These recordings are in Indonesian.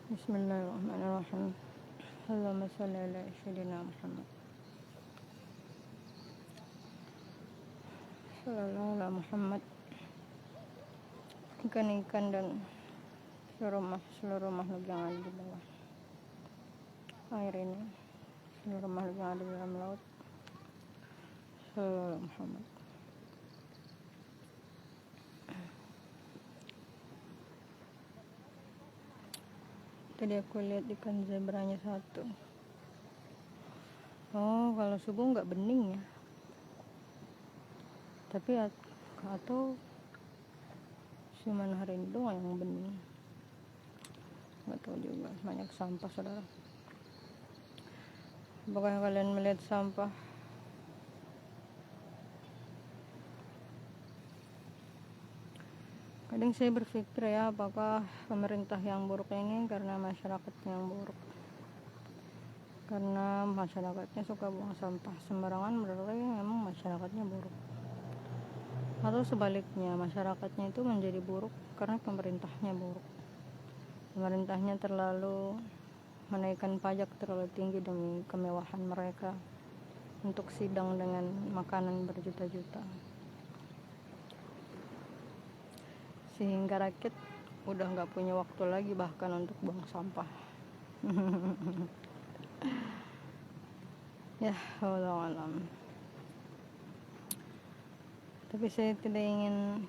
Bismillahirrahmanirrahim. Allahumma sholli ala sayyidina Muhammad. Sallallahu ala Muhammad. Ikan-ikan dan seluruh makhluk yang ada di bawah air ini, seluruh makhluk yang ada di dalam laut. Sallallahu ala Muhammad. Tadi aku lihat ikan zebranya satu. Oh, kalau subuh nggak bening ya. Tapi atau cuman hari ini doang yang bening. Nggak tahu juga. Banyak sampah, saudara. Apakah kalian melihat sampah? Kadang saya berpikir ya, apakah pemerintah yang buruk ini karena masyarakatnya yang buruk? Karena masyarakatnya suka buang sampah sembarangan, berarti memang masyarakatnya buruk. Atau sebaliknya, masyarakatnya itu menjadi buruk karena pemerintahnya buruk. Pemerintahnya terlalu menaikkan pajak terlalu tinggi demi kemewahan mereka untuk sidang dengan makanan berjuta-juta. Sehingga rakyat udah nggak punya waktu lagi bahkan untuk buang sampah. Ya, wallahu alam. Tapi saya tidak ingin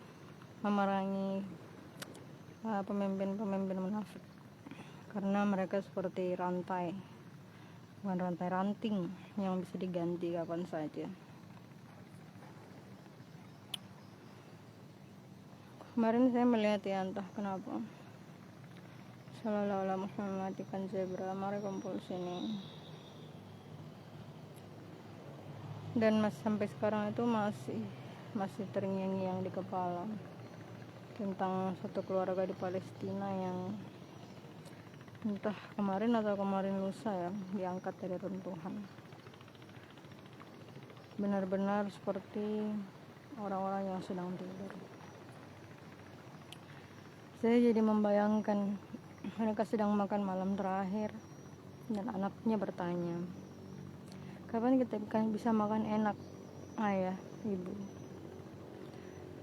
memerangi pemimpin-pemimpin munafik, karena mereka seperti rantai, bukan rantai, ranting yang bisa diganti kapan saja. Kemarin saya melihat ya, entah kenapa, Sallallahu alaihi Muhammad ikan zebra, mari kumpul sini. Dan sampai sekarang itu masih terngiang-ngiang di kepala tentang satu keluarga di Palestina yang entah kemarin atau kemarin lusa ya diangkat dari runtuhan. Benar-benar seperti orang-orang yang sedang tidur. Saya jadi membayangkan mereka sedang makan malam terakhir dan anaknya bertanya, kapan kita bisa makan enak, ayah, ibu?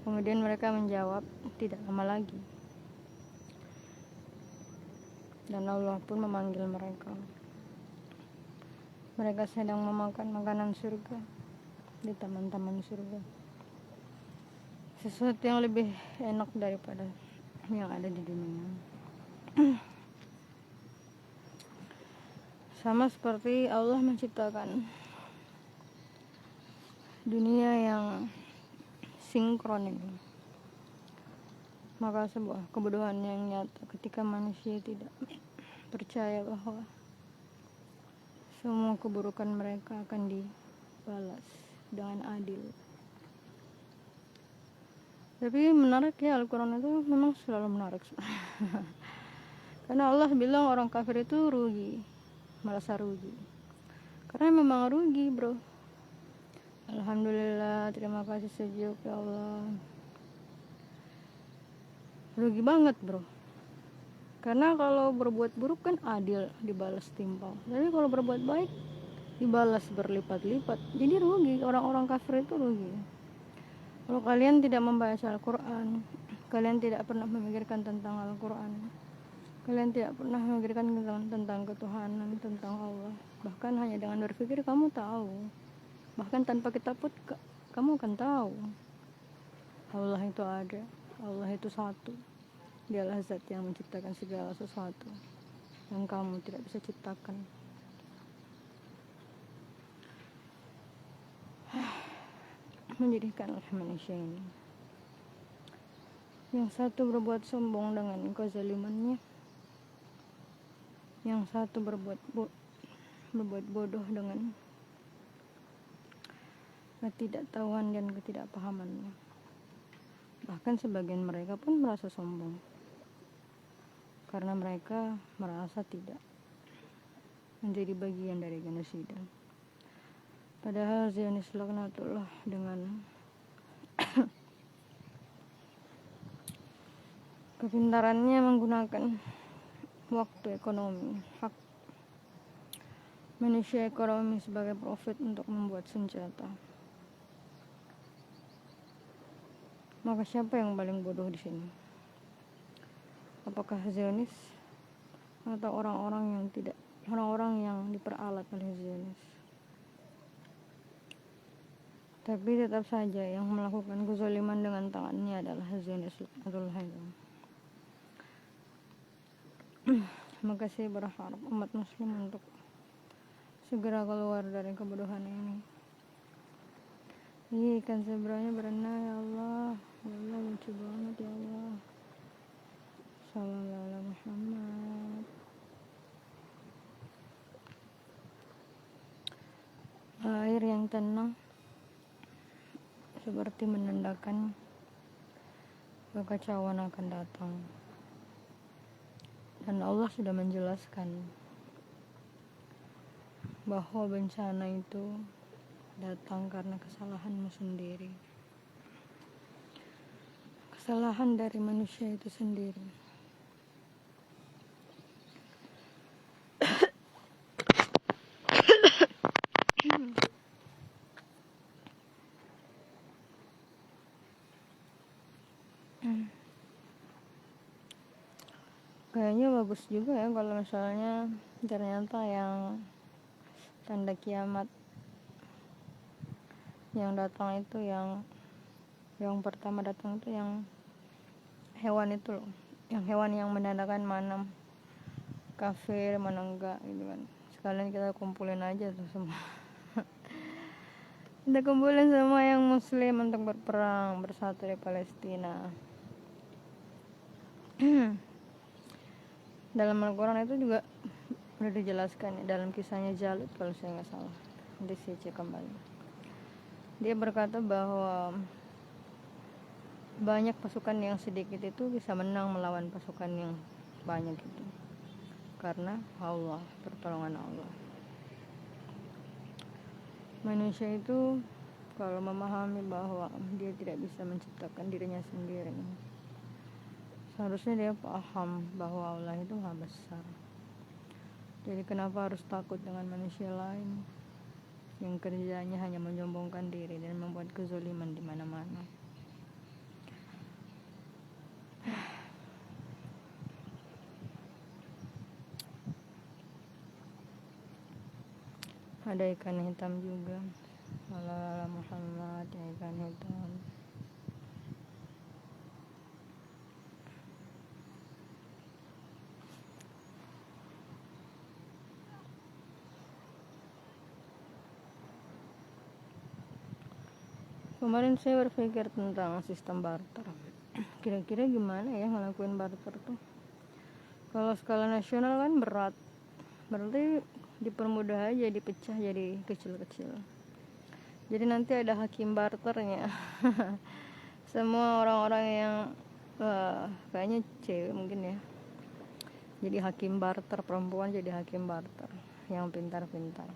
Kemudian mereka menjawab, tidak lama lagi. Dan Allah pun memanggil mereka. Mereka sedang memakan makanan surga di taman-taman surga. Sesuatu yang lebih enak daripada yang ada di dunia. Sama seperti Allah menciptakan dunia yang sinkron ini. Maka sebuah kebodohan yang nyata ketika manusia tidak percaya bahwa semua keburukan mereka akan dibalas dengan adil. Tapi menarik ya, Al-Quran itu memang selalu menarik. Karena Allah bilang orang kafir itu rugi, merasa rugi. Karena memang rugi, bro. Alhamdulillah, terima kasih sejuk ya Allah. Rugi banget, bro. Karena kalau berbuat buruk kan adil, dibalas timpal. Tapi kalau berbuat baik dibalas berlipat-lipat. Jadi rugi, orang-orang kafir itu rugi. Kalau kalian tidak membaca Al-Quran, kalian tidak pernah memikirkan tentang Al-Quran, kalian tidak pernah memikirkan tentang ketuhanan, tentang Allah. Bahkan hanya dengan berpikir kamu tahu. Bahkan tanpa kita pun kamu akan tahu Allah itu ada, Allah itu satu. Dialah zat yang menciptakan segala sesuatu yang kamu tidak bisa ciptakan. Menjadikanlah manusia ini, yang satu berbuat sombong dengan kezalimannya, yang satu berbuat bodoh dengan ketidaktahuan dan ketidakpahamannya. Bahkan sebagian mereka pun merasa sombong karena mereka merasa tidak menjadi bagian dari genosida. Padahal Zionis laknatullah dengan kepintarannya menggunakan waktu, ekonomi, hak manusia ekonomi sebagai profit untuk membuat senjata. Maka siapa yang paling bodoh di sini? Apakah Zionis atau orang-orang yang diperalat oleh Zionis? Tapi tetap saja yang melakukan kezaliman dengan tangannya adalah Zionis atau Haidam. Maka saya berharap umat muslim untuk segera keluar dari kebodohan ini. Ikan zebranya berenang, ya Allah. Ya Allah, lucu banget, ya Allah. Sallallahu alaihi Muhammad. Air yang tenang seperti menandakan kekacauan akan datang. Dan Allah sudah menjelaskan bahwa bencana itu datang karena kesalahanmu sendiri. Kesalahan dari manusia itu sendiri. Kayaknya bagus juga ya kalau misalnya ternyata yang tanda kiamat yang datang itu yang pertama datang itu yang hewan itu loh, yang hewan yang menandakan mana kafir mana enggak gitu kan. Sekalian kita kumpulin aja tuh semua. Kita kumpulin semua yang muslim untuk berperang bersatu di Palestina. Dalam Al-Quran itu juga udah dijelaskan ya, dalam kisahnya Jalut kalau saya nggak salah. Nanti saya cek kembali. Dia berkata bahwa banyak pasukan yang sedikit itu bisa menang melawan pasukan yang banyak itu, karena Allah, pertolongan Allah. Manusia itu kalau memahami bahwa dia tidak bisa menciptakan dirinya sendiri, seharusnya dia paham bahwa Allah itu Maha Besar. Jadi kenapa harus takut dengan manusia lain yang kerjanya hanya menyombongkan diri dan membuat kezaliman di mana-mana? Ada ikan hitam juga. Allah Muhammad, ikan hitam. Kemarin saya berpikir tentang sistem barter. Kira-kira gimana ya ngelakuin barter tuh? Kalau skala nasional kan berat, berarti dipermudah aja, dipecah jadi kecil-kecil. Jadi nanti ada hakim barternya. Semua orang-orang yang kayaknya cewek mungkin ya, jadi hakim barter, perempuan jadi hakim barter yang pintar-pintar.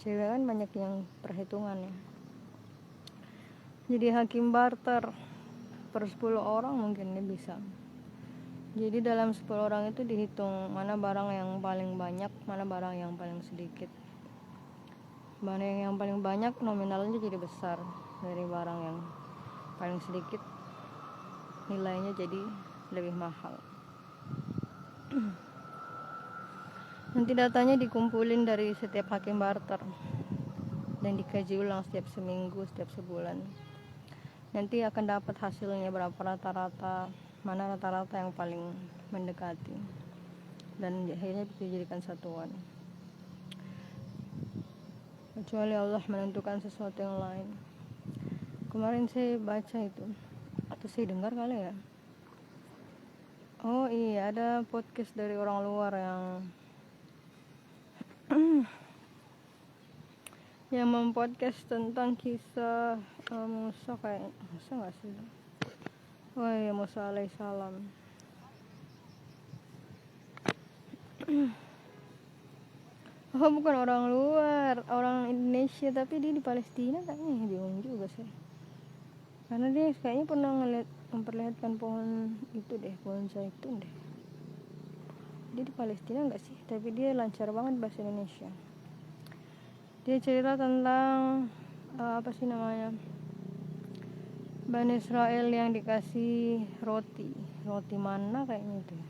Cewek kan banyak yang perhitungan ya. Jadi hakim barter per 10 orang mungkin dia bisa. Jadi dalam 10 orang itu dihitung mana barang yang paling banyak, mana barang yang paling sedikit. Barang yang paling banyak nominalnya jadi besar dari barang yang paling sedikit, nilainya jadi lebih mahal. Nanti datanya dikumpulin dari setiap hakim barter dan dikaji ulang setiap seminggu, setiap sebulan. Nanti akan dapat hasilnya berapa rata-rata, mana rata-rata yang paling mendekati, dan akhirnya bisa dijadikan satuan. Kecuali Allah menentukan sesuatu yang lain. Kemarin saya baca itu, atau saya dengar kali ya. Oh iya, ada podcast dari orang luar yang mempodcast tentang kisah Musa, kayak Musa nggak sih? Oh iya, Musa alaihissalam. Oh bukan orang luar, orang Indonesia, tapi dia di Palestina kayaknya. Bingung juga sih, karena dia kayaknya pernah memperlihatkan pohon itu deh, pohon zaitun deh. dia di Palestina enggak sih, tapi dia lancar banget bahasa Indonesia. Dia cerita tentang apa sih namanya, Bani Israel yang dikasih roti mana kayaknya itu ya.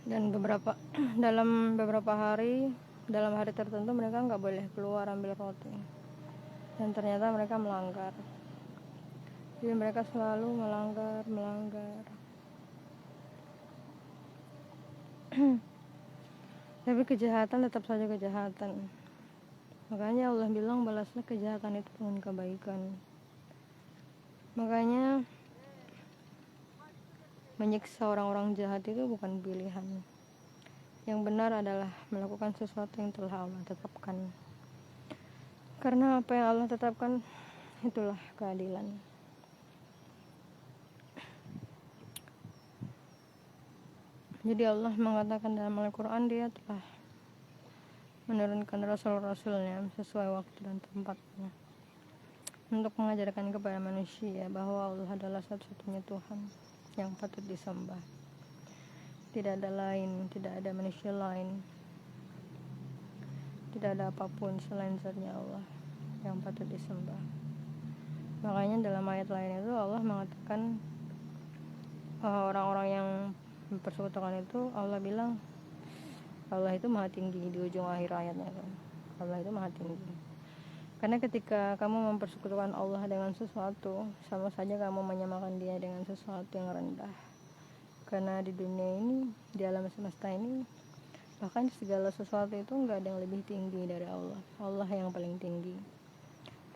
Dan dalam hari tertentu mereka nggak boleh keluar ambil roti, dan ternyata mereka melanggar. Jadi mereka selalu melanggar. Tapi kejahatan tetap saja kejahatan. Makanya Allah bilang balaslah kejahatan itu dengan kebaikan. Makanya menyiksa orang-orang jahat itu bukan pilihan. Yang benar adalah melakukan sesuatu yang telah Allah tetapkan. Karena apa yang Allah tetapkan itulah keadilan. Jadi Allah mengatakan dalam Al-Quran, dia telah menurunkan rasul-rasulnya sesuai waktu dan tempatnya untuk mengajarkan kepada manusia bahwa Allah adalah satu-satunya Tuhan yang patut disembah. Tidak ada lain, tidak ada manusia lain, tidak ada apapun selain zatnya Allah yang patut disembah. Makanya dalam ayat lain itu Allah mengatakan orang-orang yang mempersekutukan itu, Allah bilang Allah itu maha tinggi di ujung akhir ayatnya kan. Allah itu maha tinggi. Karena ketika kamu mempersekutukan Allah dengan sesuatu, sama saja kamu menyamakan dia dengan sesuatu yang rendah. Karena di dunia ini, di alam semesta ini, bahkan segala sesuatu itu nggak ada yang lebih tinggi dari Allah. Allah yang paling tinggi.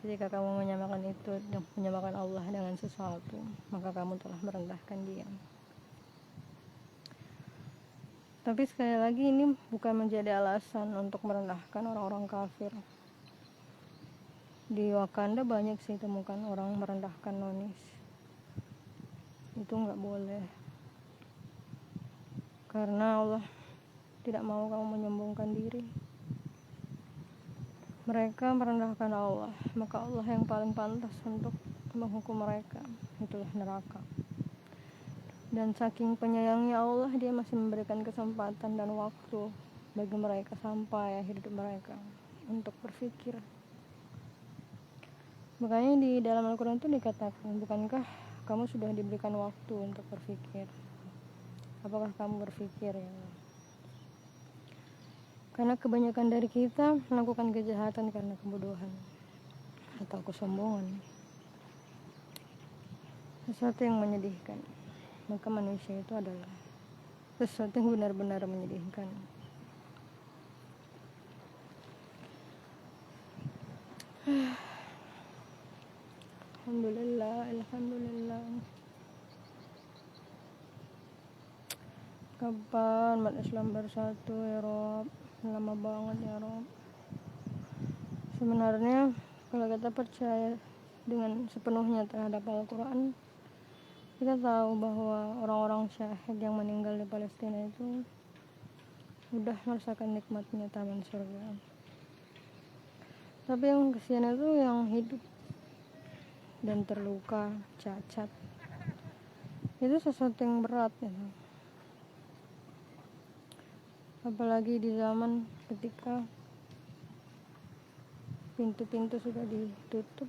Ketika kamu menyamakan Allah dengan sesuatu, maka kamu telah merendahkan dia. Tapi sekali lagi ini bukan menjadi alasan untuk merendahkan orang-orang kafir. Di Wakanda banyak sih temukan orang merendahkan nonis. Itu nggak boleh. Karena Allah tidak mau kamu menyombongkan diri. Mereka merendahkan Allah, maka Allah yang paling pantas untuk menghukum mereka, itulah neraka. Dan saking penyayangnya Allah, dia masih memberikan kesempatan dan waktu bagi mereka sampai akhir hidup mereka untuk berpikir. Makanya di dalam Al-Quran itu dikatakan, bukankah kamu sudah diberikan waktu untuk berpikir? Apakah kamu berpikir ya? Karena kebanyakan dari kita melakukan kejahatan karena kebodohan atau kesombongan, sesuatu yang menyedihkan. Maka manusia itu adalah sesuatu yang benar-benar menyedihkan. Alhamdulillah. Kapan umat Islam bersatu ya Rob? Lama banget ya Rob. Sebenarnya kalau kita percaya dengan sepenuhnya terhadap Al-Quran, kita tahu bahwa orang-orang syahid yang meninggal di Palestina itu udah merasakan nikmatnya taman surga. Tapi yang kesian itu yang hidup dan terluka, cacat. Itu sesuatu yang berat ya. Apalagi di zaman ketika pintu-pintu sudah ditutup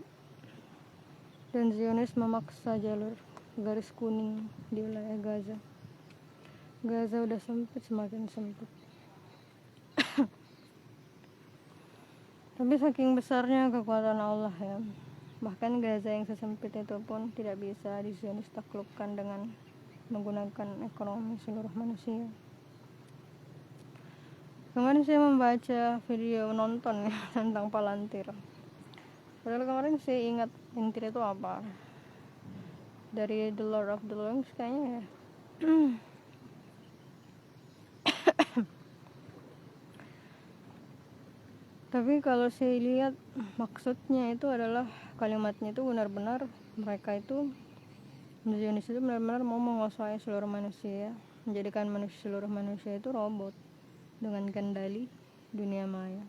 dan Zionis memaksa jalur garis kuning di wilayah Gaza. Gaza udah sempit, semakin sempit. Tapi saking besarnya kekuatan Allah ya, bahkan Gaza yang sesempit itu pun tidak bisa di Zionis taklukkan dengan menggunakan ekonomi seluruh manusia. Kemarin saya membaca video nonton ya, tentang Palantir. Padahal kemarin saya ingat Palantir itu apa, dari The Lord of the Rings kayaknya ya. Tapi kalau saya lihat maksudnya itu adalah kalimatnya itu benar-benar mereka itu Zionis itu benar-benar mau menguasai seluruh manusia, menjadikan seluruh manusia itu robot dengan kendali dunia maya.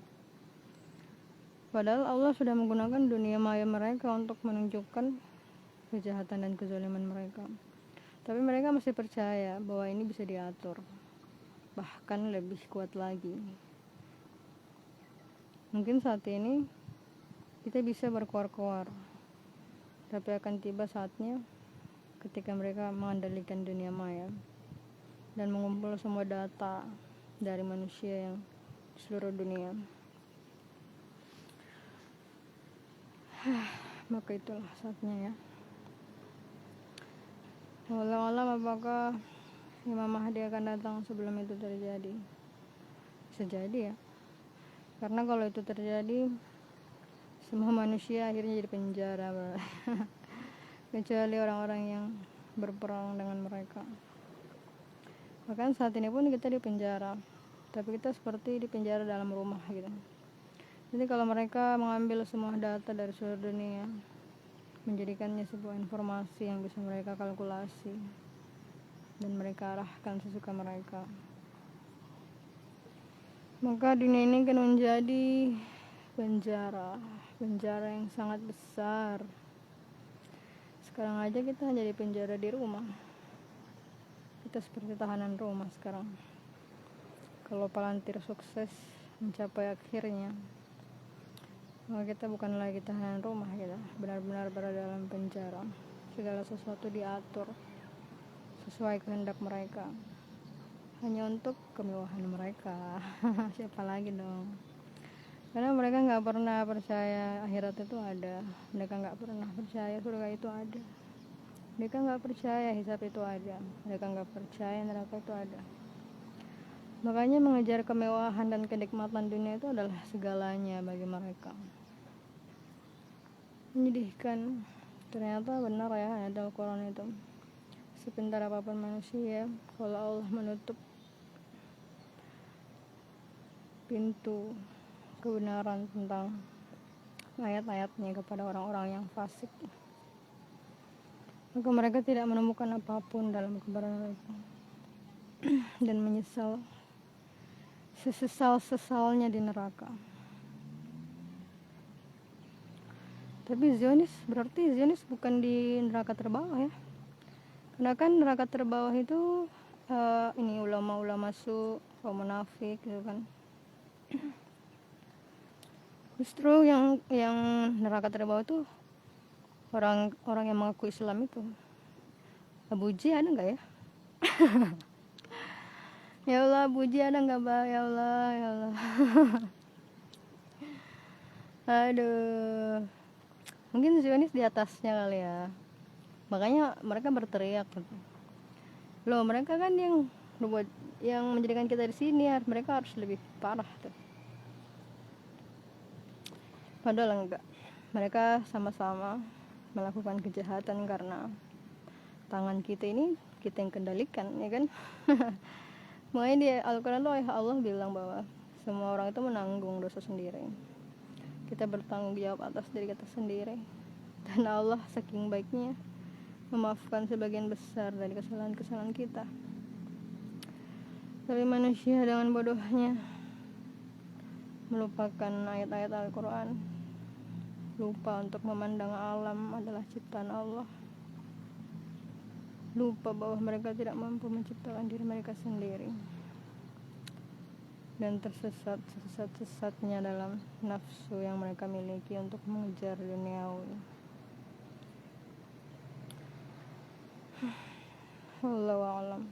Padahal Allah sudah menggunakan dunia maya mereka untuk menunjukkan kejahatan dan kezaliman mereka. Tapi mereka masih percaya bahwa ini bisa diatur, bahkan lebih kuat lagi. Mungkin saat ini kita bisa berkoar-koar, tapi akan tiba saatnya ketika mereka mengendalikan dunia maya dan mengumpul semua data dari manusia yang di seluruh dunia. Maka itulah saatnya ya. Wallahu alam apakah Imam Mahdi akan datang sebelum itu terjadi. Bisa jadi ya. Karena kalau itu terjadi, semua manusia akhirnya jadi penjara. Kecuali orang-orang yang berperang dengan mereka. Bahkan saat ini pun kita di penjara, tapi kita seperti di penjara dalam rumah gitu. Jadi kalau mereka mengambil semua data dari seluruh dunia, menjadikannya sebuah informasi yang bisa mereka kalkulasi dan mereka arahkan sesuka mereka, maka dunia ini akan menjadi penjara yang sangat besar. Sekarang aja kita jadi penjara di rumah, kita seperti tahanan rumah sekarang. Kalau Palantir sukses mencapai akhirnya, maka kita bukan lagi tahanan rumah, kita benar-benar berada dalam penjara. Segala sesuatu diatur sesuai kehendak mereka, hanya untuk kemewahan mereka. Siapa lagi dong? Karena mereka nggak pernah percaya akhirat itu ada, mereka nggak pernah percaya surga itu ada, mereka nggak percaya hisab itu ada, mereka nggak percaya neraka itu ada. Makanya mengejar kemewahan dan kenikmatan dunia itu adalah segalanya bagi mereka. Menyedihkan, ternyata benar ya ayat Al-Quran itu. Sepintar apapun manusia, kalau Allah menutup pintu kebenaran tentang ayat-ayatnya kepada orang-orang yang fasik, maka mereka tidak menemukan apapun dalam kebenaran itu dan menyesal sesesal-sesalnya di neraka. Tapi Zionis, berarti Zionis bukan di neraka terbawah ya. Karena kan neraka terbawah itu ini ulama-ulama kaum munafik gitu kan. Justru yang neraka terbawah itu orang yang mengaku Islam itu. Abu Ji ada nggak ya? Ya Allah, Abu Ji ada nggak, Mbak? Ya Allah, ya Allah. Aduh. Mungkin Zionis di atasnya kali ya. Makanya mereka berteriak gitu. Loh, mereka kan yang menjadikan kita di sini, mereka harus lebih parah tuh. Padahal enggak. Mereka sama-sama melakukan kejahatan karena tangan kita ini kita yang kendalikan, ya kan? Makanya di Al-Quran tuh Allah bilang bahwa semua orang itu menanggung dosa sendiri. Kita bertanggung jawab atas diri kita sendiri. Dan Allah saking baiknya memaafkan sebagian besar dari kesalahan-kesalahan kita. Tapi manusia dengan bodohnya melupakan ayat-ayat Al-Quran, lupa untuk memandang alam adalah ciptaan Allah, lupa bahwa mereka tidak mampu menciptakan diri mereka sendiri, dan tersesat-sesatnya dalam nafsu yang mereka miliki untuk mengejar duniawi. Wallahu a'lam.